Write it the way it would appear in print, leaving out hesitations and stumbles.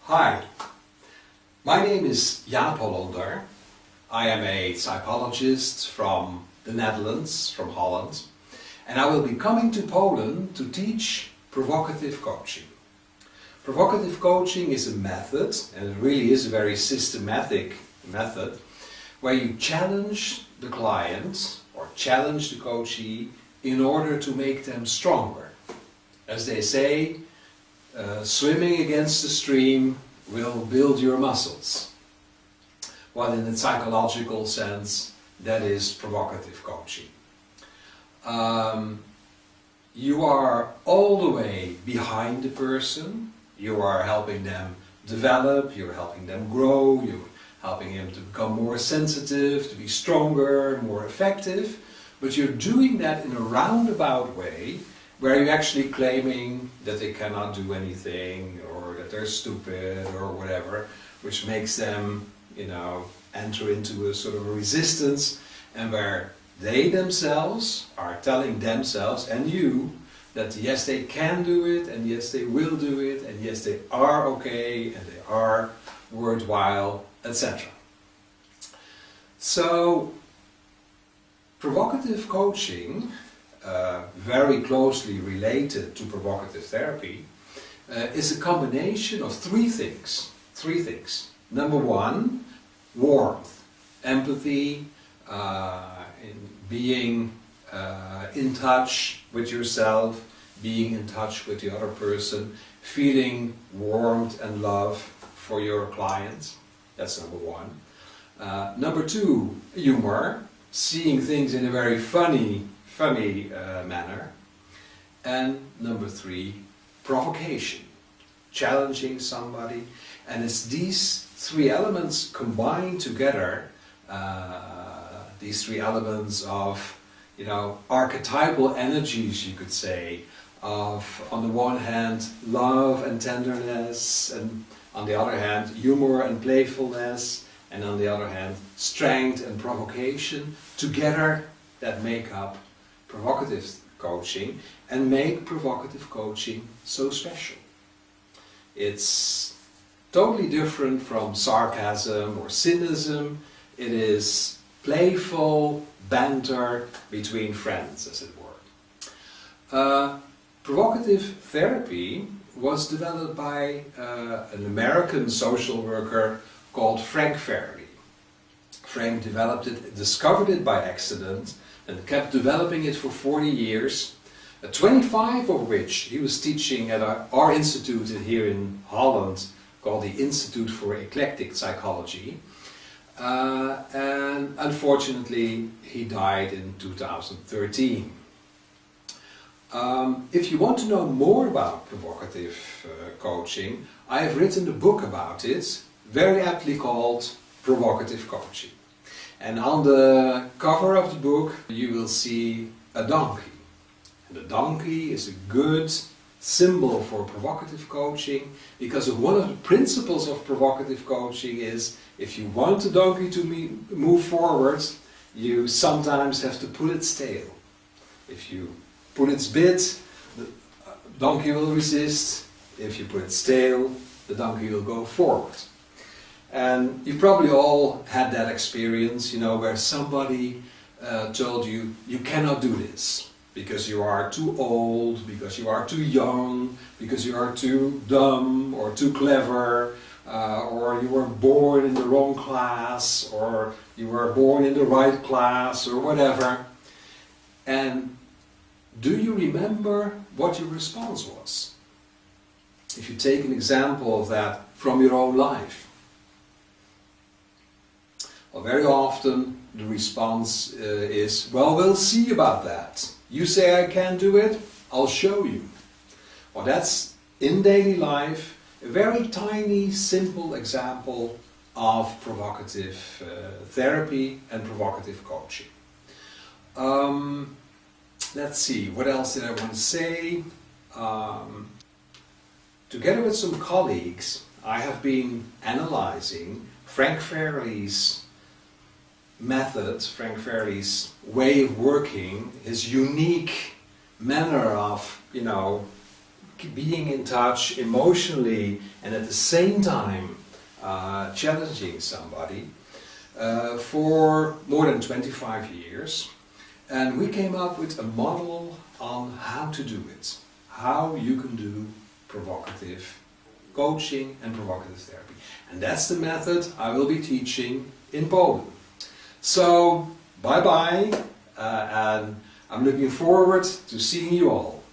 Hi, my name is Jaap Hollander. I am a psychologist from the Netherlands, from Holland, and I will be coming to Poland to teach provocative coaching. Provocative coaching is a method, and it really is a very systematic method, where you challenge the client or challenge the coachee in order to make them stronger. As they say, swimming against the stream will build your muscles. Well, in the psychological sense, that is provocative coaching. You are all the way behind the person, you are helping them develop, you're helping them grow, you're helping them to become more sensitive, to be stronger, more effective, but you're doing that in a roundabout way where you're actually claiming that they cannot do anything or that they're stupid or whatever, which makes them, enter into a sort of a resistance, and where they themselves are telling themselves and you that yes, they can do it, and yes, they will do it, and yes, they are okay, and they are worthwhile, etc. So, provocative coaching, very closely related to provocative therapy, is a combination of three things. Number one, warmth, empathy, in being in touch with yourself, being in touch with the other person, feeling warmth and love for your client. That's number one. Number two, humor, seeing things in a very funny manner. And number three, provocation, challenging somebody. And it's these three elements combined together, these three elements of, archetypal energies, you could say, of, on the one hand, love and tenderness, and on the other hand, humor and playfulness, and on the other hand, strength and provocation, together that make up provocative coaching and make provocative coaching so special. It's totally different from sarcasm or cynicism. It is playful banter between friends, as it were. Provocative therapy was developed by an American social worker called Frank Farrellym. Frank developed it, discovered it by accident, and kept developing it for 40 years, 25 of which he was teaching at our institute here in Holland, called the Institute for Eclectic Psychology. And unfortunately, he died in 2013. If you want to know more about provocative coaching, I have written a book about it, very aptly called Provocative Coaching. And on the cover of the book you will see a donkey. And the donkey is a good symbol for provocative coaching, because one of the principles of provocative coaching is if you want the donkey to move forward, you sometimes have to pull its tail. If you pull its bit, the donkey will resist. If you pull its tail, the donkey will go forward. And you've probably all had that experience, where somebody told you, you cannot do this because you are too old, because you are too young, because you are too dumb or too clever, or you were born in the wrong class, or you were born in the right class, or whatever. And do you remember what your response was? If you take an example of that from your own life. Well, very often the response is, well, we'll see about that. You say I can't do it, I'll show you. Well, that's, in daily life, a very tiny, simple example of provocative therapy and provocative coaching. Let's see, what else did I want to say? Together with some colleagues, I have been analyzing Frank Farrellym's method, Frank Farrellym's way of working, his unique manner of, being in touch emotionally and at the same time challenging somebody for more than 25 years. And we came up with a model on how to do it. How you can do provocative coaching and provocative therapy. And that's the method I will be teaching in Poland. So, bye-bye, and I'm looking forward to seeing you all.